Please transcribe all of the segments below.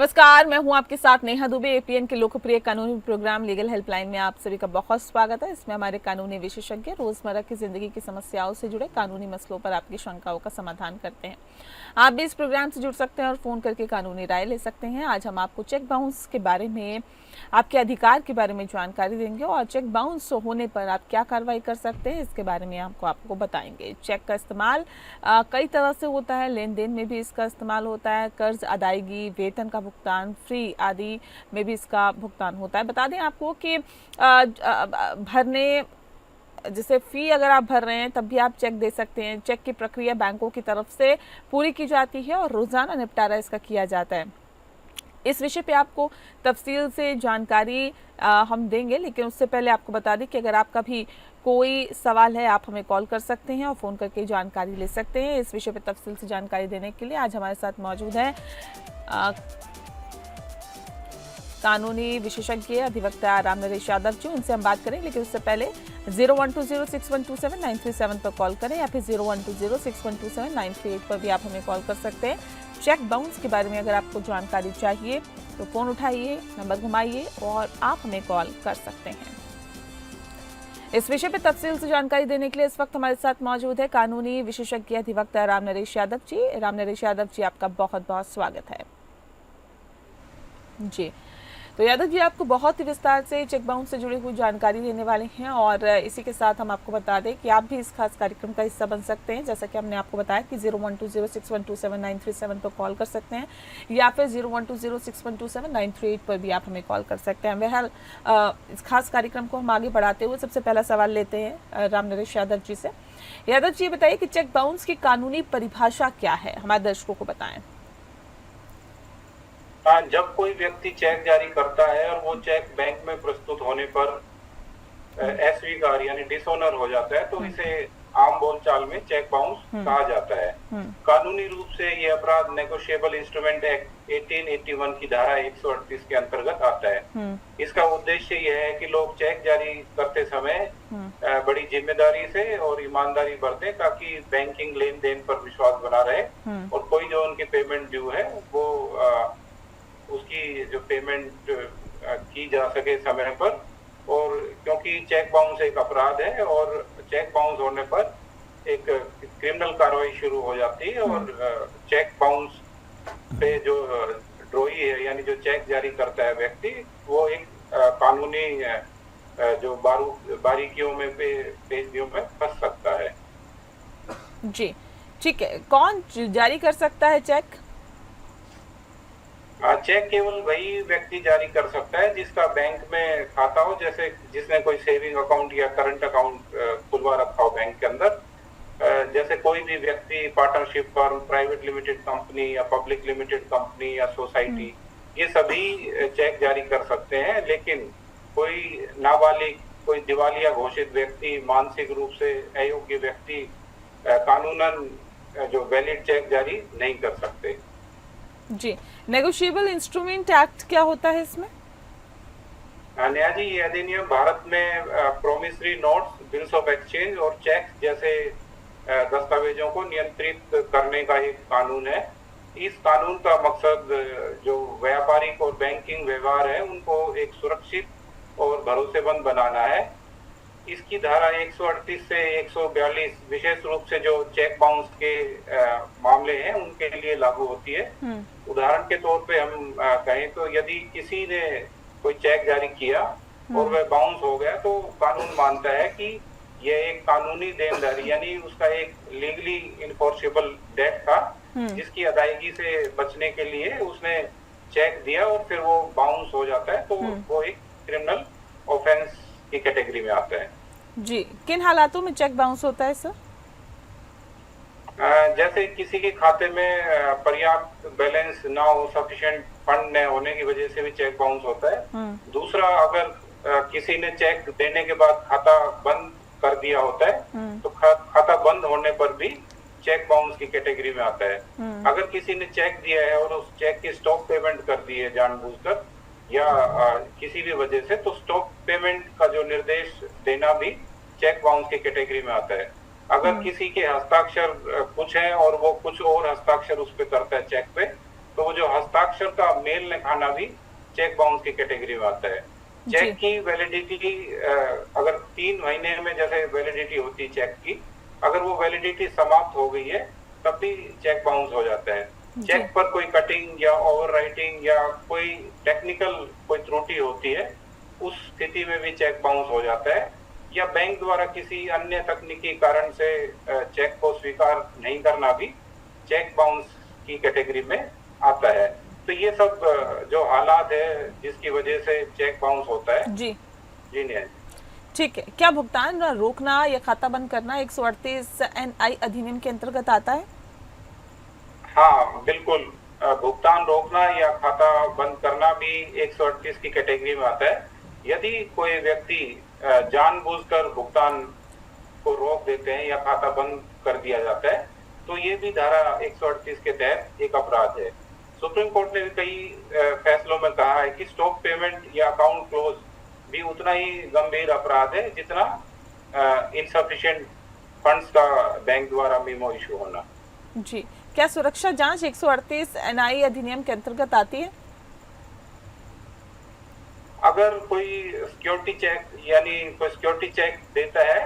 नमस्कार, मैं हूं आपके साथ नेहा दुबे। एपीएन के लोकप्रिय कानूनी प्रोग्राम लीगल हेल्पलाइन में आप सभी का बहुत स्वागत है। इसमें हमारे कानूनी विशेषज्ञ रोजमर्रा की जिंदगी की समस्याओं से जुड़े कानूनी मसलों पर आपकी शंकाओं का समाधान करते हैं। आप भी इस प्रोग्राम से जुड़ सकते हैं और फोन करके कानूनी राय ले सकते हैं। आज हम आपको चेक बाउंस के बारे में, आपके अधिकार के बारे में जानकारी देंगे और चेक बाउंस होने पर आप क्या कार्रवाई कर सकते हैं इसके बारे में आपको बताएंगे। चेक का इस्तेमाल कई तरह से होता है। लेन देन में भी इसका इस्तेमाल होता है, कर्ज अदायगी, वेतन का भुगतान, फ्री आदि में भी इसका भुगतान होता है। बता दें आपको कि भरने जैसे फी अगर आप भर रहे हैं तब भी आप चेक दे सकते हैं। चेक की प्रक्रिया बैंकों की तरफ से पूरी की जाती है और रोजाना निपटारा इसका किया जाता है। इस विषय पे आपको तफसील से जानकारी हम देंगे, लेकिन उससे पहले आपको बता दें कि अगर आपका भी कोई सवाल है आप हमें कॉल कर सकते हैं और फ़ोन करके जानकारी ले सकते हैं। इस विषय पे तफसील से जानकारी देने के लिए आज हमारे साथ मौजूद है कानूनी विशेषज्ञ अधिवक्ता राम नरेश यादव जी। उनसे हम बात करें, लेकिन उससे पहले 0120612793 पर कॉल करें या फिर 0120612793 पर भी आप हमें कॉल कर सकते हैं। चेक बाउंस के बारे में अगर आपको जानकारी चाहिए तो फ़ोन उठाइए, नंबर घुमाइए और आप हमें कॉल कर सकते हैं। इस विषय पर तफसील से जानकारी देने के लिए इस वक्त हमारे साथ मौजूद है कानूनी विशेषज्ञ अधिवक्ता राम नरेश यादव जी। राम नरेश यादव जी, आपका बहुत बहुत स्वागत है जी। तो यादव जी, आपको बहुत ही विस्तार से चेक बाउंस से जुड़ी हुई जानकारी देने वाले हैं और इसी के साथ हम आपको बता दें कि आप भी इस खास कार्यक्रम का हिस्सा बन सकते हैं। जैसा कि हमने आपको बताया कि 0120612793 पर कॉल कर सकते हैं या फिर 0120612793 पर भी आप हमें कॉल कर सकते हैं। बहरहाल इस खास कार्यक्रम को हम आगे बढ़ाते हुए सबसे पहला सवाल लेते हैं राम नरेश यादव जी से। यादव जी, बताइए कि चेक बाउंस की कानूनी परिभाषा क्या है, हमारे दर्शकों को बताएं। जब कोई व्यक्ति चेक जारी करता है और वो चेक बैंक में प्रस्तुत होने पर अस्वीकार यानी डिसऑनर हो जाता है तो इसे आम बोलचाल में चेक बाउंस कहा जाता है। कानूनी रूप से ये अपराध नेगोशिएबल इंस्ट्रूमेंट एक्ट 1881 की धारा 138 के अंतर्गत आता है। इसका उद्देश्य यह है कि लोग चेक जारी करते समय बड़ी जिम्मेदारी से और ईमानदारी बरतें ताकि बैंकिंग लेन देन पर विश्वास बना रहे और कोई जो उनकी पेमेंट ड्यू है वो उसकी जो पेमेंट की जा सके समय पर। और क्योंकि चेक बाउंस एक अपराध है और चेक बाउंस होने पर एक क्रिमिनल कार्रवाई शुरू हो जाती है और चेक बाउंस पे जो ड्रॉई है यानी जो चेक जारी करता है व्यक्ति, वो एक कानूनी जो बारीकियों में पेशियों में फंस सकता है। जी ठीक है, कौन जारी कर सकता है चेक? चेक केवल वही व्यक्ति जारी कर सकता है जिसका बैंक में खाता हो, जैसे जिसने कोई सेविंग अकाउंट या करंट अकाउंट खुलवा रखा हो बैंक के अंदर। जैसे कोई भी व्यक्ति partnership firm, private limited company या पब्लिक लिमिटेड कंपनी या सोसाइटी, ये सभी चेक जारी कर सकते हैं। लेकिन कोई नाबालिग, कोई दिवालिया घोषित व्यक्ति, मानसिक रूप से अयोग्य व्यक्ति कानूनन जो वैलिड चेक जारी नहीं कर सकते। जी, नेगोशिएबल इंस्ट्रूमेंट एक्ट क्या होता है इसमें? न्याय जी, ये अधिनियम भारत में promissory notes, bills of exchange और चेक जैसे दस्तावेजों को नियंत्रित करने का एक कानून है। इस कानून का मकसद जो व्यापारिक और बैंकिंग व्यवहार है उनको एक सुरक्षित और भरोसेमंद बनाना है। इसकी धारा 138 से 142 विशेष रूप से जो चेक बाउंस के मामले हैं उनके लिए लागू होती है। उदाहरण के तौर पे हम कहें तो यदि किसी ने कोई चेक जारी किया और वह बाउंस हो गया तो कानून मानता है कि यह एक कानूनी देनदारी यानी उसका एक लीगली इन्फोर्सेबल डेट था जिसकी अदायगी से बचने के लिए उसने चेक दिया और फिर वो बाउंस हो जाता है तो वो एक क्रिमिनल ऑफेंस की कैटेगरी में आता है। जी, किन हालातों में चेक बाउंस होता है सर? जैसे किसी के खाते में पर्याप्त बैलेंस ना हो, सफिशिएंट फंड न होने की वजह से भी चेक बाउंस होता है। दूसरा, अगर किसी ने चेक देने के बाद खाता बंद कर दिया होता है तो खाता बंद होने पर भी चेक बाउंस की कैटेगरी में आता है। अगर किसी ने चेक दिया है और उस चेक की स्टॉप पेमेंट कर दी है जानबूझकर या किसी भी वजह से, तो स्टॉप पेमेंट का जो निर्देश देना भी चेक बाउंस की कैटेगरी में आता है। अगर किसी के हस्ताक्षर कुछ है और वो कुछ और हस्ताक्षर उस पे करता है चेक पे, तो वो जो हस्ताक्षर का मेल न खाना भी चेक बाउंस की कैटेगरी में आता है। चेक की वैलिडिटी अगर 3 महीने में जैसे वैलिडिटी होती है चेक की, अगर वो वैलिडिटी समाप्त हो गई है तब भी चेक बाउंस हो जाता है। चेक पर कोई कटिंग या ओवरराइटिंग या कोई टेक्निकल कोई त्रुटि होती है, उस स्थिति में भी चेक बाउंस हो जाता है, या बैंक द्वारा किसी अन्य तकनीकी कारण से चेक को स्वीकार नहीं करना भी चेक बाउंस की कैटेगरी में आता है। तो ये सब जो हालात है जिसकी वजह से चेक बाउंस होता है। जी जी नहीं, ठीक है। क्या भुगतान रोकना या खाता बंद करना 138 NI अधिनियम के अंतर्गत आता है? हाँ बिल्कुल, भुगतान रोकना या खाता बंद करना भी 138 की कैटेगरी में आता है। यदि कोई व्यक्ति जानबूझकर भुगतान को रोक देते हैं या खाता बंद कर दिया जाता है, तो ये भी धारा 138 के तहत एक अपराध है। सुप्रीम कोर्ट ने भी कई फैसलों में कहा है कि स्टॉप पेमेंट या अकाउंट क्लोज भी उतना ही गंभीर अपराध है जितना इनसफिशिएंट फंड्स का बैंक द्वारा मेमो इशू होना। जी, क्या सुरक्षा जांच 138 NI अधिनियम के अंतर्गत आती है? अगर कोई सिक्योरिटी चेक यानी कोई सिक्योरिटी चेक देता है,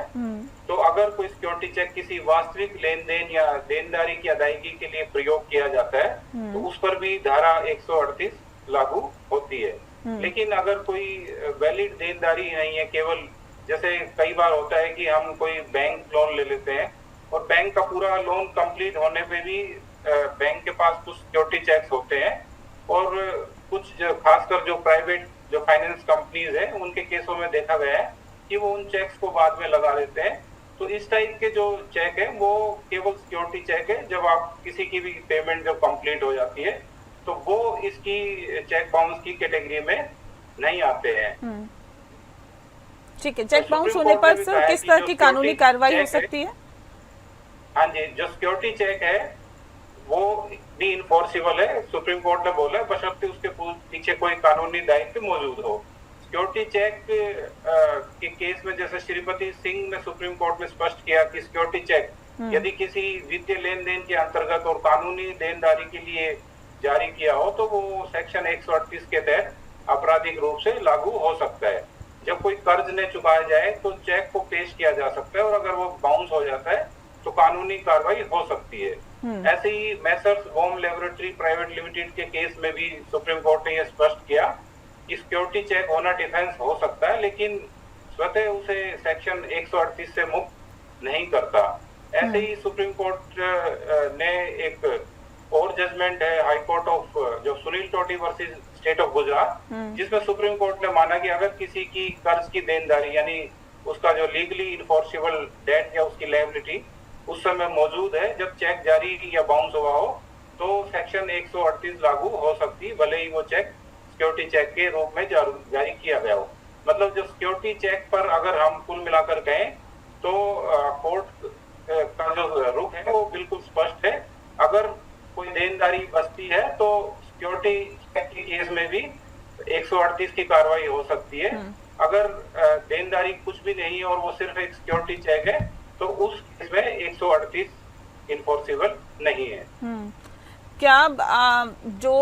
तो अगर कोई सिक्योरिटी चेक किसी वास्तविक लेन देन या देनदारी की अदायगी के लिए प्रयोग किया जाता है, तो उस पर भी धारा 138 लागू होती है। लेकिन अगर कोई वैलिड देनदारी नहीं है, केवल जैसे कई बार होता है कि हम कोई बैंक लोन ले लेते हैं और बैंक का पूरा लोन कंप्लीट होने पे भी बैंक के पास कुछ सिक्योरिटी चेक्स होते हैं, और कुछ खासकर जो प्राइवेट जो फाइनेंस कंपनीज है उनके केसों में देखा गया है कि वो उन चेक्स को बाद में लगा देते हैं। तो इस टाइप के जो चेक है वो केवल सिक्योरिटी चेक है। जब आप किसी की भी पेमेंट जब कंप्लीट हो जाती है तो वो इसकी चेक बाउंस की कैटेगरी में नहीं आते हैं। ठीक है, चेक बाउंस होने पर सर किस तरह की कानूनी कार्रवाई हो सकती है? हाँ जी, जो सिक्योरिटी चेक है वो भी इनफोर्सिबल है, सुप्रीम कोर्ट ने बोला है, बशर्ते उसके पीछे कोई कानूनी दायित्व मौजूद हो। सिक्योरिटी चेक के केस में जैसे श्रीमती सिंह ने सुप्रीम कोर्ट में स्पष्ट किया कि सिक्योरिटी चेक यदि किसी वित्तीय लेन देन के अंतर्गत और कानूनी देनदारी के लिए जारी किया हो तो वो सेक्शन 138 के तहत आपराधिक रूप से लागू हो सकता है। जब कोई कर्ज न चुकाया जाए तो चेक को पेश किया जा सकता है, और अगर वो बाउंस हो जाता है तो कानूनी कार्रवाई हो सकती है। ऐसे ही messrs home laboratory private limited के केस में भी सुप्रीम कोर्ट ने यह स्पष्ट किया कि सिक्योरिटी चेक होना डिफेंस हो सकता है, लेकिन स्वतः उसे सेक्शन 138 से मुक्त नहीं करता। ऐसे ही सुप्रीम कोर्ट ने एक और जजमेंट है हाई कोर्ट ऑफ जो सुनील टोटी वर्सेस स्टेट ऑफ गुजरात, जिसमें सुप्रीम कोर्ट ने माना कि अगर किसी की कर्ज की देनदारी यानी उसका जो लीगली इन्फोर्सिबल डेट या उसकी लायबिलिटी उस समय मौजूद है जब चेक जारी या बाउंस हुआ हो, तो सेक्शन 138 लागू हो सकती, भले ही वो चेक सिक्योरिटी चेक के रूप में जारी किया गया हो। मतलब जो सिक्योरिटी चेक पर अगर हम कुल मिलाकर कहें तो कोर्ट का जो रुख है वो बिल्कुल स्पष्ट है। अगर कोई देनदारी बचती है तो सिक्योरिटी चेक के केस में भी 138 की कार्रवाई हो सकती है। अगर देनदारी कुछ भी नहीं है और वो सिर्फ एक सिक्योरिटी चेक है तो उस केस में 138 इन्फोर्सिबल नहीं है। क्या जो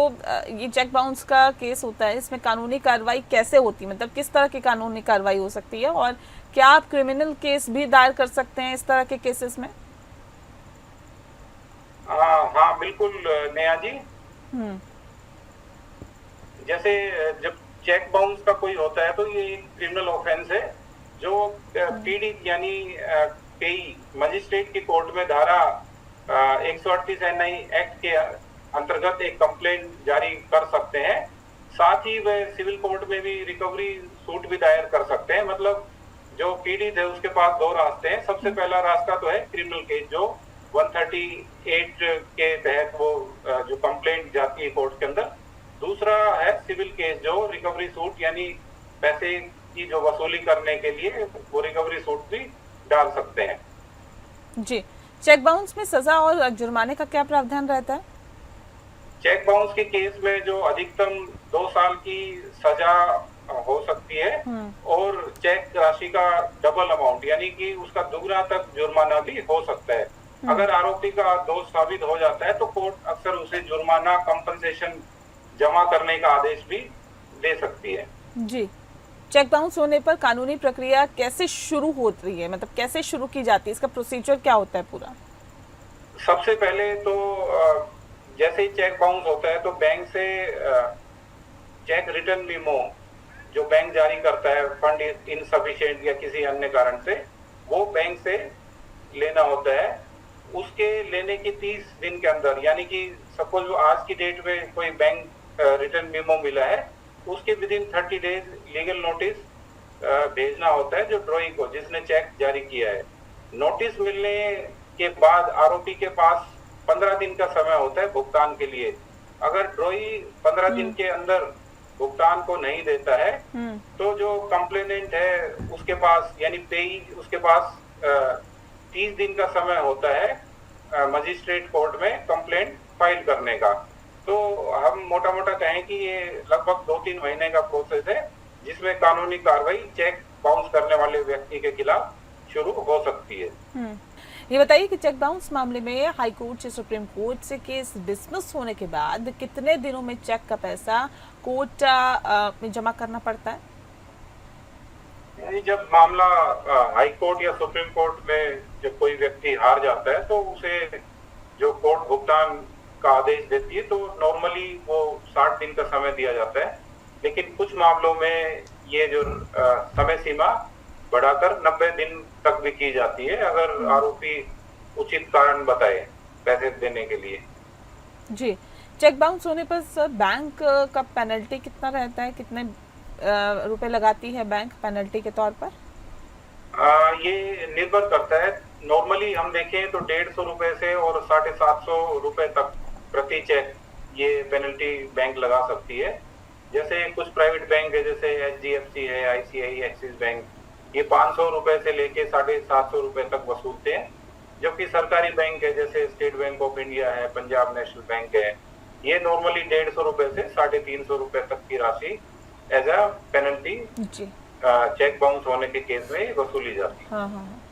ये चेक बाउंस का केस होता है इसमें कानूनी कार्रवाई कैसे होती है, मतलब किस तरह की कानूनी कार्रवाई हो सकती है, और क्या आप क्रिमिनल केस भी दायर कर सकते हैं इस तरह के केसेस में? हाँ बिल्कुल नेहा जी। जैसे जब चेक बाउंस का कोई होता है तो ये क्रिमिनल ऑफेंस है जो पीड़ित यानी कई मजिस्ट्रेट की कोर्ट में धारा 138 NI एक्ट के अंतर्गत एक कंप्लेंट जारी कर सकते हैं। साथ ही वह सिविल कोर्ट में भी रिकवरी सूट भी दायर कर सकते हैं। मतलब जो पीड़ित है उसके पास दो रास्ते हैं। सबसे पहला रास्ता तो है क्रिमिनल केस जो 138 के तहत वो जो कंप्लेंट जाती है कोर्ट के अंदर। दूसरा है सिविल केस जो रिकवरी सूट यानी पैसे की जो वसूली करने के लिए वो रिकवरी सूट भी डाल सकते हैं। जी, चेक बाउंस में सजा और जुर्माने का क्या प्रावधान रहता है? चेक बाउंस के केस में जो अधिकतम 2 साल की सजा हो सकती है और चेक राशि का डबल अमाउंट यानी कि उसका दुगना तक जुर्माना भी हो सकता है। अगर आरोपी का दोष साबित हो जाता है तो कोर्ट अक्सर उसे जुर्माना कंपनसेशन जमा करने का आदेश भी दे सकती है। जी। चेक बाउंस होने पर कानूनी प्रक्रिया कैसे शुरू होती है, मतलब कैसे शुरू की जाती है, इसका प्रोसीजर क्या होता है पूरा? सबसे पहले तो जैसे ही चेक बाउंस होता है तो बैंक से चेक रिटर्न मीमो जो बैंक जारी करता है फंड इनसफिशिएंट या किसी अन्य कारण से, वो बैंक से लेना होता है। उसके लेने की 30 दिन के अंदर, यानी कि सपोज आज की डेट में कोई बैंक रिटर्न मीमो मिला है, उसके with in 30 days legal notice भेजना होता है जो ड्रॉई को, जिसने चेक जारी किया है। नोटिस मिलने के बाद आरोपी के पास 15 दिन का समय होता है भुगतान के लिए। अगर ड्रॉई 15 दिन के अंदर भुगतान को नहीं देता है तो जो कंप्लेनेंट है उसके पास, यानी पेई, उसके पास 30 दिन का समय होता है मजिस्ट्रेट कोर्ट में कंप्लेंट फाइल करने का। तो हम मोटा मोटा कहें कि ये लगभग 2-3 महीने का प्रोसेस है जिसमें कानूनी कार्रवाई चेक बाउंस करने वाले व्यक्ति के खिलाफ शुरू हो सकती है। ये बताइए कि चेक बाउंस मामले में हाई कोर्ट से सुप्रीम कोर्ट से केस डिसमिस होने के बाद कितने दिनों में चेक का पैसा कोर्ट में जमा करना पड़ता है? यानी जब मामला हाई कोर्ट या सुप्रीम कोर्ट में जब कोई व्यक्ति हार जाता है तो उसे जो कोर्ट भुगतान का आदेश देती है तो नॉर्मली वो 60 दिन का समय दिया जाता है। लेकिन कुछ मामलों में ये जो समय सीमा बढ़ाकर 90 दिन तक भी की जाती है अगर आरोपी उचित कारण बताए पैसे देने के लिए। जी। चेक बाउंस होने पर सर बैंक का पेनल्टी कितना रहता है, कितने रुपए लगाती है बैंक पेनल्टी के तौर पर? ये निर्भर करता है। नॉर्मली हम देखें तो 150 रुपए से और 750 रुपए तक प्रति चेक ये पेनल्टी बैंक लगा सकती है। जैसे कुछ प्राइवेट बैंक है जैसे HDFC है, ICICI, एक्सिस बैंक, ये 500 रुपए से लेके 750 रुपए तक वसूलते हैं। जबकि सरकारी बैंक है जैसे स्टेट बैंक ऑफ इंडिया है, पंजाब नेशनल बैंक है, ये नॉर्मली 150 रुपए से 350 रुपए तक की राशि as a penalty cheque bounce होने के केस में वसूली जाती है। हाँ।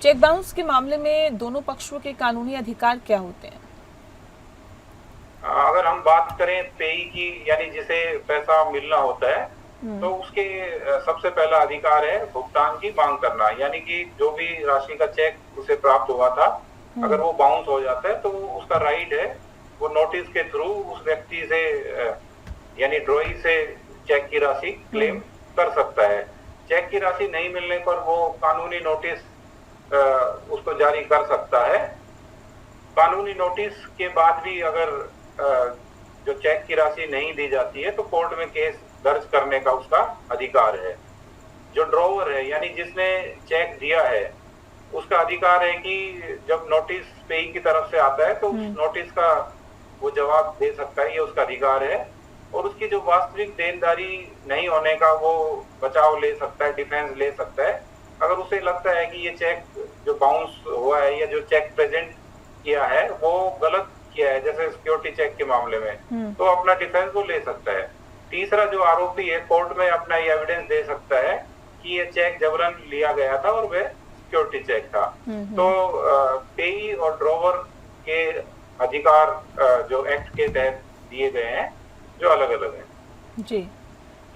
चेक बाउंस के मामले में दोनों पक्षों के कानूनी अधिकार क्या होते हैं? अगर हम बात करें पेई की, यानी जिसे पैसा मिलना होता है, तो उसके सबसे पहला अधिकार है भुगतान की मांग करना। यानी कि जो भी राशि का चेक उसे प्राप्त हुआ था, अगर वो बाउंस हो जाता है तो उसका राइट है वो नोटिस के थ्रू उस व्यक्ति से, यानी ड्रॉई से चेक की राशि क्लेम कर सकता है। चेक की राशि नहीं मिलने पर वो कानूनी नोटिस उसको जारी कर सकता है। कानूनी नोटिस के बाद भी अगर जो चेक की राशि नहीं दी जाती है तो कोर्ट में केस दर्ज करने का उसका अधिकार है। जो ड्रॉवर है, यानी जिसने चेक दिया है, उसका अधिकार है कि जब नोटिस पेई की तरफ से आता है तो उस नोटिस का वो जवाब दे सकता है, ये उसका अधिकार है। और उसकी जो वास्तविक देनदारी नहीं होने का वो बचाव ले सकता है, डिफेंस ले सकता है। अगर उसे लगता है कि ये चेक जो बाउंस हुआ है या जो चेक प्रेजेंट किया है वो गलत किया है, जैसे सिक्योरिटी चेक के मामले में, तो अपना डिफेंस वो ले सकता है। तीसरा जो आरोपी है कोर्ट में अपना ये एविडेंस दे सकता है कि ये चेक जबरन लिया गया था और वह सिक्योरिटी चेक था। तो पेई और ड्रॉवर के अधिकार जो एक्ट के तहत दिए गए हैं जो अलग अलग हैं। जी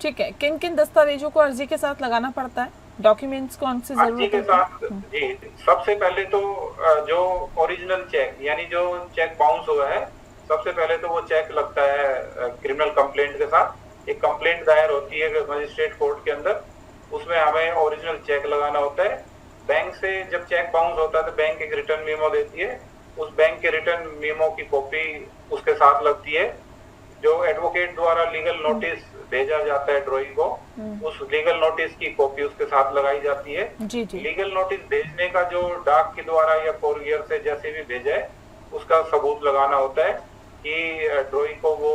ठीक है। किन किन दस्तावेजों को अर्जी के साथ लगाना पड़ता है, डॉक्यूमेंट्स कौन सी जरूरत अर्जी के साथ? जी, सबसे पहले तो जो ओरिजिनल चेक, यानी जो चेक बाउंस हुआ है, सबसे पहले तो वो चेक लगता है क्रिमिनल कंप्लेंट के साथ। एक कंप्लेंट दायर होती है मजिस्ट्रेट कोर्ट के अंदर, उसमें हमें ओरिजिनल चेक लगाना होता है। बैंक से जब चेक बाउंस होता है तो बैंक एक रिटर्न मेमो देती है, उस बैंक के रिटर्न मेमो की कॉपी उसके साथ लगती है। जो एडवोकेट द्वारा लीगल नोटिस भेजा जाता है ड्रॉई को, उस लीगल नोटिस की कॉपी उसके साथ लगाई जाती है। जी। लीगल नोटिस भेजने का जो डाक के द्वारा या कोरियर से जैसे भी भेजा है उसका सबूत लगाना होता है कि ड्रॉई को वो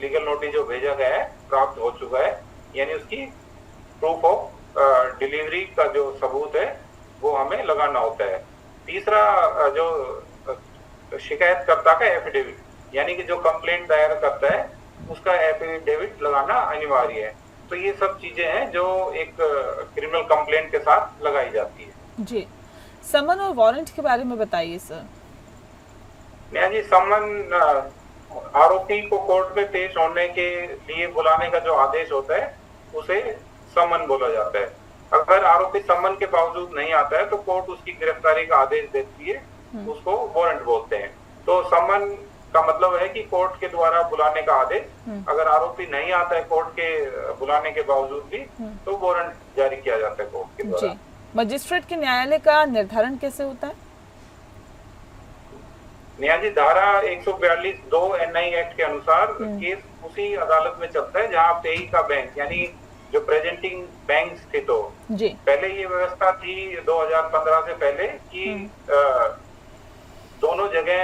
लीगल नोटिस जो भेजा गया है प्राप्त हो चुका है, यानी उसकी प्रूफ ऑफ डिलीवरी का जो सबूत है वो हमें लगाना होता है। तीसरा जो शिकायतकर्ता का एफिडेविट, यानी कि जो कंप्लेंट दायर करता है उसका एफिडेविट लगाना अनिवार्य है। तो ये सब चीजें हैं जो एक क्रिमिनल कंप्लेंट के साथ लगाई जाती है। जी। समन और वारंट के बारे में बताइए सर। नेहा जी, समन आरोपी को कोर्ट में पेश होने के लिए बुलाने का जो आदेश होता है उसे समन बोला जाता है। अगर आरोपी समन के बावजूद नहीं आता है तो कोर्ट उसकी गिरफ्तारी का आदेश देती है, उसको वारंट बोलते हैं। तो समन का मतलब है कि कोर्ट के द्वारा बुलाने का आदेश। अगर आरोपी नहीं आता है कोर्ट के बुलाने के बावजूद भी तो वारंट जारी किया जाता है कोर्ट के द्वारा। जी, मजिस्ट्रेट के न्यायालय का निर्धारण कैसे होता है? नेहा जी, धारा 142(2) NI एक्ट के अनुसार केस उसी अदालत में चलता है जहां पेई का बैंक यानी जो प्रेजेंटिंग बैंक स्थित हो। जी। पहले ये व्यवस्था थी 2015 से पहले कि दोनों जगह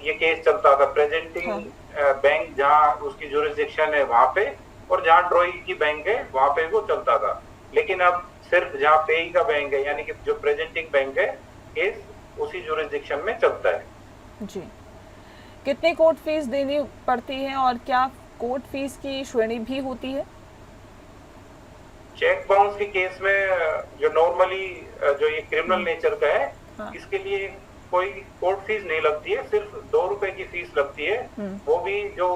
ये केस चलता था। प्रेजेंटिंग बैंक जहां उसकी जुरिस्डिक्शन है वहां पे, और जहां ट्रोई की बैंक है वहां पे वो चलता था। लेकिन अब सिर्फ जहां पेई का बैंक है यानी कि जो प्रेजेंटिंग बैंक है, केस उसी जुरिस्डिक्शन में चलता है। जी, कितनी कोर्ट फीस देनी पड़ती है और क्या कोर्ट फीस की श्रेणी भी होती है? चेक बाउंस के केस में जो नॉर्मली जो ये क्रिमिनल नेचर का है, इसके लिए कोई कोर्ट फीस नहीं लगती है, सिर्फ 2 रुपए की फीस लगती है। वो भी जो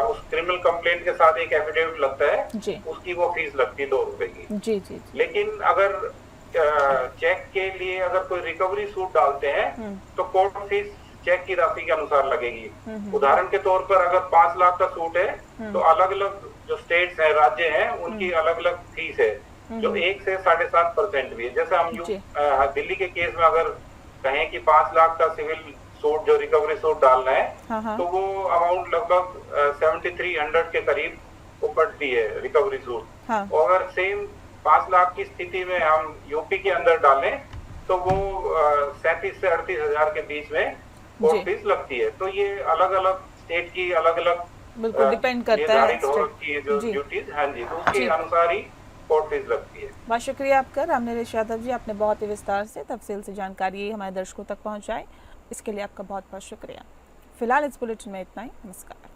उस क्रिमिनल कंप्लेंट के साथ एक एफिडेविट लगता है जी। उसकी वो फीस लगती है 2 रुपए की। जी जी। लेकिन अगर चेक के लिए अगर कोई रिकवरी सूट डालते हैं तो कोर्ट फीस चेक की राशि के अनुसार लगेगी। उदाहरण के तौर पर अगर 5 लाख का सूट है तो अलग अलग जो स्टेट्स हैं, राज्य हैं, उनकी अलग अलग फीस है जो 1 से 7.5% भी है। जैसे हम दिल्ली के केस में अगर कहें कि 5 लाख का सिविल सूट जो रिकवरी सूट डालना है तो वो अमाउंट लगभग 7300 के करीब वो पड़ती है रिकवरी सूट। और अगर सेम 5 लाख की स्थिति में हम यूपी के अंदर डालें तो वो 37 से 38 हजार के बीच में कोर्ट फीस लगती है। तो ये अलग अलग स्टेट की अलग अलग बिल्कुल डिपेंड करता है की जो ड्यूटीज, हाँ जी, तो उसके अनुसार ही कोर्ट फीस लगती है। बहुत शुक्रिया आपका रामनरेश यादव जी, आपने बहुत ही विस्तार से तफसील से जानकारी हमारे दर्शकों तक पहुंचाई। इसके लिए आपका बहुत बहुत शुक्रिया। फिलहाल इस बुलेटिन में इतना ही। नमस्कार।